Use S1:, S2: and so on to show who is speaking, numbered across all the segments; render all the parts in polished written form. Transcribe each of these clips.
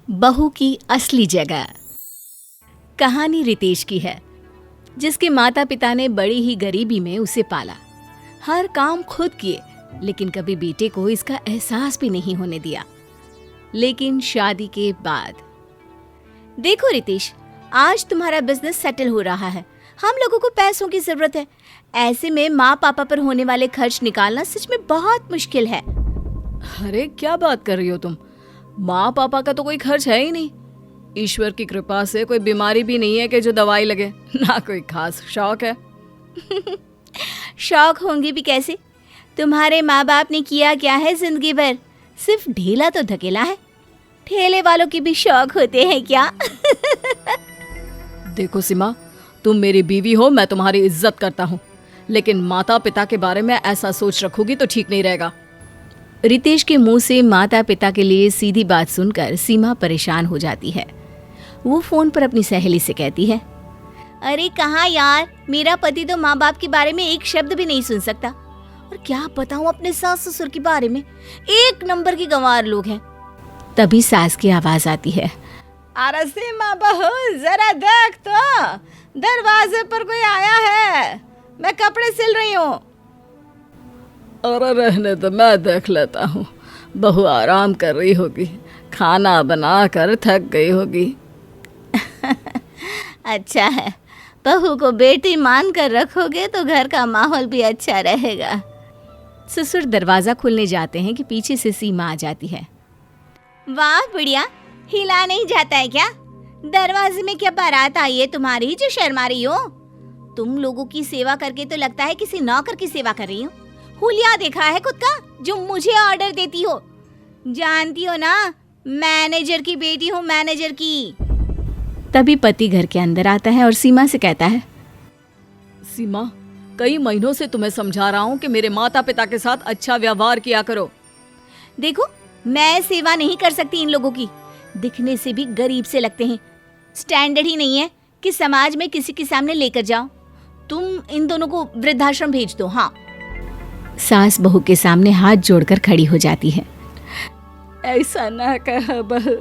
S1: बहू की असली जगह। कहानी रितेश की है, जिसके माता पिता ने बड़ी ही गरीबी में उसे पाला। हर काम खुद किए, लेकिन कभी बेटे को इसका एहसास भी नहीं होने दिया। लेकिन शादी के बाद, देखो रितेश, आज तुम्हारा बिजनेस सेटल हो रहा है, हम लोगों को पैसों की जरूरत है। ऐसे में माँ पापा पर होने वाले खर्च निकालना सच में बहुत मुश्किल है।
S2: अरे क्या बात कर रही हो तुम? माँ पापा का तो कोई खर्च है ही नहीं। ईश्वर की कृपा से कोई बीमारी भी नहीं है कि जो दवाई लगे, ना कोई खास शौक है।
S1: शौक होंगे भी कैसे? तुम्हारे माँ बाप ने किया क्या है जिंदगी भर? सिर्फ ढेला तो धकेला है। ठेले वालों की भी शौक होते हैं क्या?
S2: देखो सीमा, तुम मेरी बीवी हो, मैं तुम्हारी इज्जत करता हूँ, लेकिन माता पिता के बारे में ऐसा सोच रखोगी तो ठीक नहीं रहेगा।
S1: रितेश के मुंह से माता पिता के लिए सीधी बात सुनकर सीमा परेशान हो जाती है। वो फोन पर अपनी सहेली से कहती है, अरे कहाँ यार, मेरा पति तो माँ बाप के बारे में एक शब्द भी नहीं सुन सकता। और क्या बताऊं अपने सास ससुर के बारे में, एक नंबर के गंवार लोग हैं। तभी सास की आवाज आती है,
S2: अरे सीमा बहू, जरा देख तो, दरवाजे पर कोई आया है, मैं कपड़े सिल रही हूँ। अरे रहने दो, मैं देख लेता हूँ। बहू आराम कर रही होगी, खाना बना कर थक गई होगी।
S1: अच्छा है, बहू को बेटी मान कर रखोगे तो घर का माहौल भी अच्छा रहेगा। ससुर दरवाजा खोलने जाते हैं कि पीछे से सीमा आ जाती है। वाह बुढ़िया, हिला नहीं जाता है क्या? दरवाजे में क्या बारात आई है तुम्हारी जो शर्मा रही हो? तुम लोगों की सेवा करके तो लगता है किसी नौकर की सेवा कर रही हो। हुलिया देखा है खुद का जो मुझे ऑर्डर देती हो? जानती हो ना, मैनेजर की बेटी हूँ, मैनेजर की। तभी पति घर के अंदर आता है और सीमा से कहता है,
S2: सीमा, कई महीनों से तुम्हें समझा रहा हूँ कि मेरे माता पिता के साथ अच्छा व्यवहार किया करो।
S1: देखो, मैं सेवा नहीं कर सकती इन लोगों की। दिखने से भी गरीब से लगते हैं। स्टैंडर्ड ही नहीं है कि समाज में किसी के सामने लेकर जाओ। तुम इन दोनों को वृद्धाश्रम भेज दो। हाँ। सास बहू के सामने हाथ जोड़कर खड़ी हो जाती है।
S2: ऐसा ना कह बहू,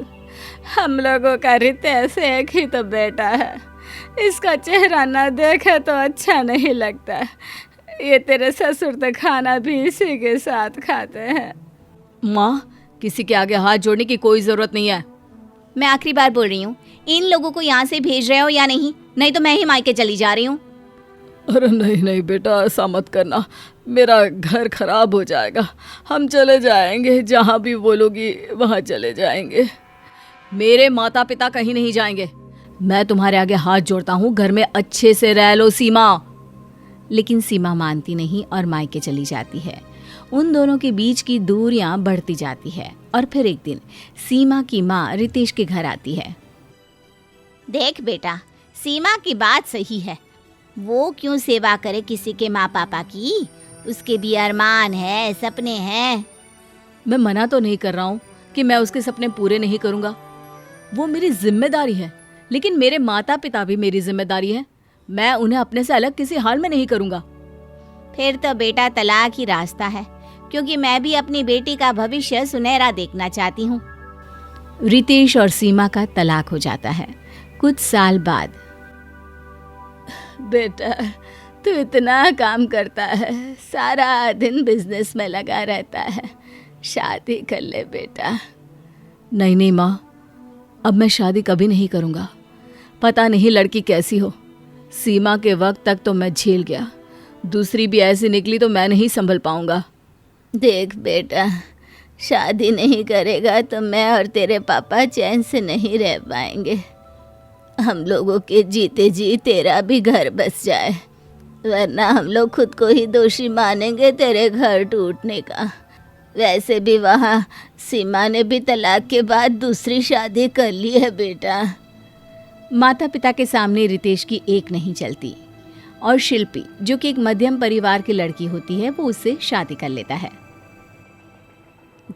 S2: हम लोगों का रितेश एक ही तो बेटा है, इसका चेहरा ना देखे तो अच्छा नहीं लगता। ये तेरे ससुर तो खाना भी इसी के साथ खाते हैं।
S1: माँ,
S2: किसी के आगे हाथ जोड़ने की कोई जरूरत नहीं है।
S1: मैं आखिरी बार बोल रही हूँ, इन लोगों को यहाँ से भेज रहे हो या नहीं? नहीं तो मैं ही मायके चली जा रही हूँ।
S2: अरे नहीं नहीं बेटा, ऐसा मत करना, मेरा घर खराब हो जाएगा। हम चले जाएंगे, जहाँ भी बोलोगी वहाँ चले जाएंगे। मेरे माता पिता कहीं नहीं जाएंगे। मैं तुम्हारे आगे हाथ जोड़ता हूँ, घर में अच्छे से रह लो सीमा।
S1: लेकिन सीमा मानती नहीं और मायके चली जाती है। उन दोनों के बीच की दूरियां बढ़ती जाती है और फिर एक दिन सीमा की माँ रितेश के घर आती है। देख बेटा, सीमा की बात सही है। वो क्यों सेवा करे किसी के माँ पापा की? उसके भी अरमान है, सपने हैं।
S2: मैं मना तो नहीं कर रहा हूँ कि मैं उसके सपने पूरे नहीं करूँगा, वो मेरी जिम्मेदारी है, लेकिन मेरे माता पिता भी मेरी जिम्मेदारी है। मैं उन्हें अपने से अलग किसी हाल में नहीं करूँगा।
S1: फिर तो बेटा तलाक ही रास्ता है, क्योंकि मैं भी अपनी बेटी का भविष्य सुनहरा देखना चाहती हूँ। रितेश और सीमा का तलाक हो जाता है। कुछ साल बाद,
S2: बेटा, तू इतना काम करता है, सारा दिन बिजनेस में लगा रहता है, शादी कर ले बेटा। नहीं नहीं माँ, अब मैं शादी कभी नहीं करूँगा। पता नहीं लड़की कैसी हो। सीमा के वक्त तक तो मैं झेल गया, दूसरी भी ऐसी निकली तो मैं नहीं संभल पाऊंगा।
S1: देख बेटा, शादी नहीं करेगा तो मैं और तेरे पापा चैन से नहीं रह पाएंगे। हम लोगों के जीते जी तेरा भी घर बस जाए, वरना हम लोग खुद को ही दोषी मानेंगे तेरे घर टूटने का। वैसे भी वहाँ सीमा ने भी तलाक के बाद दूसरी शादी कर ली है बेटा। माता पिता के सामने रितेश की एक नहीं चलती और शिल्पी, जो कि एक मध्यम परिवार की लड़की होती है, वो उससे शादी कर लेता है।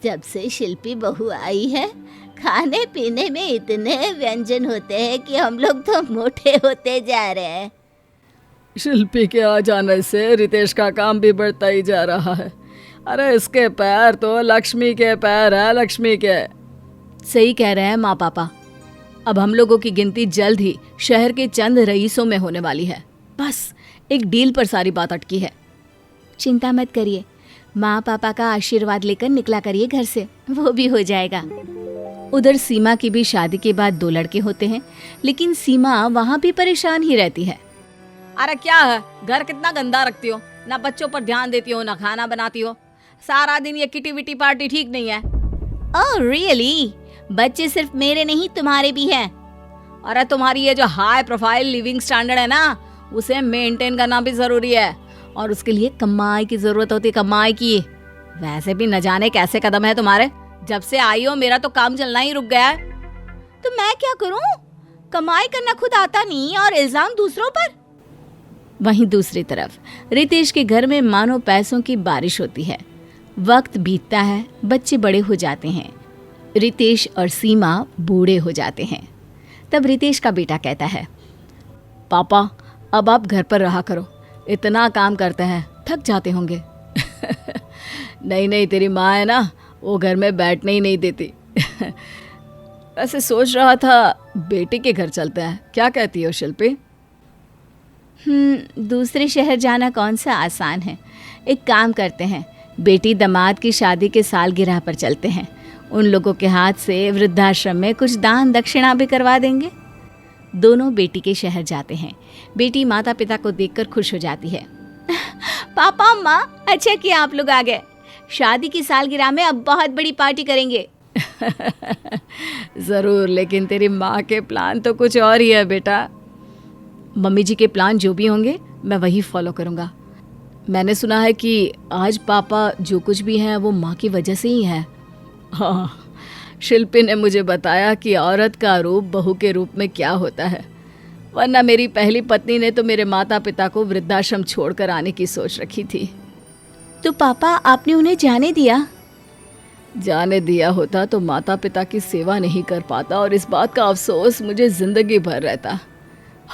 S1: जब से शिल्पी बहू आई है, खाने पीने में इतने व्यंजन होते हैं कि हम लोग तो मोटे होते जा रहे हैं।
S2: शिल्पी के आ जाने से रितेश का काम भी बढ़ता ही जा रहा है। अरे इसके पैर तो लक्ष्मी के पैर है, लक्ष्मी के। सही कह रहे हैं माँ पापा। अब हम लोगों की गिनती जल्द ही शहर के चंद रईसों में होने वाली है। बस एक डील पर सारी बात अटकी है।
S1: चिंता मत करिए, माँ पापा का आशीर्वाद लेकर निकला करिए घर से, वो भी हो जाएगा।
S2: उधर सीमा की भी शादी के बाद 2 लड़के होते हैं, लेकिन सीमा वहाँ भी परेशान ही रहती है। अरे क्या है, घर कितना गंदा रखती हो, ना बच्चों पर ध्यान देती हो, ना खाना बनाती हो, सारा दिन ये किटी विटी पार्टी ठीक नहीं है।
S1: Oh really? बच्चे सिर्फ मेरे नहीं तुम्हारे भी हैं।
S2: अरे तुम्हारी ये जो हाई प्रोफाइल लिविंग स्टैंडर्ड है ना, उसे मेंटेन करना भी जरूरी है, और उसके लिए कमाई की जरूरत होती है, कमाई की। वैसे भी न जाने कैसे कदम है तुम्हारे, जब से आई हो मेरा तो काम चलना ही रुक गया है।
S1: तो मैं क्या करूं? कमाई करना खुद आता नहीं और इल्जाम दूसरों पर।
S2: वहीं दूसरी तरफ रितेश के घर में मानो पैसों की बारिश होती है। वक्त बीतता है, बच्चे बड़े हो जाते हैं, रितेश और सीमा बूढ़े हो जाते हैं। तब रितेश का बेटा कहता है, पापा अब आप घर पर रहा करो, इतना काम करते हैं, थक जाते होंगे। नहीं, तेरी माँ है ना, वो घर में बैठने ही नहीं देती। वैसे सोच रहा था बेटे के घर चलते हैं, क्या कहती हो शिल्पी?
S1: दूसरे शहर जाना कौन सा आसान है। एक काम करते हैं, बेटी दामाद की शादी के सालगिरह पर चलते हैं। उन लोगों के हाथ से वृद्धाश्रम में कुछ दान दक्षिणा भी करवा देंगे। दोनों बेटी के शहर जाते हैं। बेटी माता पिता को देखकर खुश हो जाती है। पापा माँ, अच्छा किया आप लोग आ गए। शादी की सालगिरह में अब बहुत बड़ी पार्टी करेंगे।
S2: ज़रूर, लेकिन तेरी माँ के प्लान तो कुछ और ही है बेटा। मम्मी जी के प्लान जो भी होंगे मैं वही फॉलो करूँगा। मैंने सुना है कि आज पापा जो कुछ भी हैं वो माँ की वजह से ही है। हाँ, शिल्पी ने मुझे बताया कि औरत का रूप बहू के रूप में क्या होता है, वरना मेरी पहली पत्नी ने तो मेरे माता पिता को वृद्धाश्रम छोड़कर आने की सोच रखी थी।
S1: तो पापा आपने उन्हें जाने दिया?
S2: जाने दिया होता तो माता पिता की सेवा नहीं कर पाता, और इस बात का अफसोस मुझे जिंदगी भर रहता।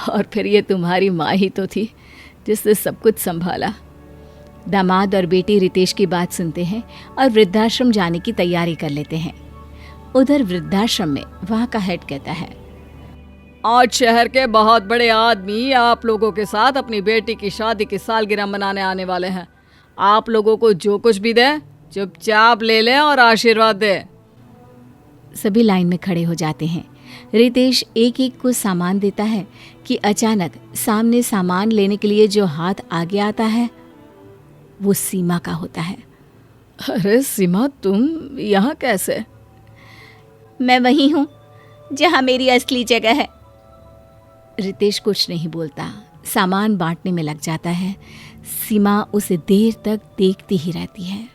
S2: और फिर ये तुम्हारी माँ ही तो थी जिसने सब कुछ संभाला।
S1: दामाद और बेटी रितेश की बात सुनते हैं और वृद्धाश्रम जाने की तैयारी कर लेते हैं। उधर वृद्धाश्रम में वहाँ का हेड कहता है,
S2: आज शहर के बहुत बड़े आदमी आप लोगों के साथ अपनी बेटी की शादी की सालगिरह मनाने आने वाले हैं। आप लोगों को जो कुछ भी दे चुपचाप ले लें और आशीर्वाद दे।
S1: सभी लाइन में खड़े हो जाते हैं। रितेश एक एक को सामान देता है कि अचानक सामने सामान लेने के लिए जो हाथ आगे आता है वो सीमा का होता है।
S2: अरे सीमा, तुम यहाँ कैसे?
S1: मैं वही हूँ जहाँ मेरी असली जगह है।
S2: रितेश कुछ नहीं बोलता, सामान बांटने में लग जाता है। सीमा उसे देर तक देखती ही रहती है।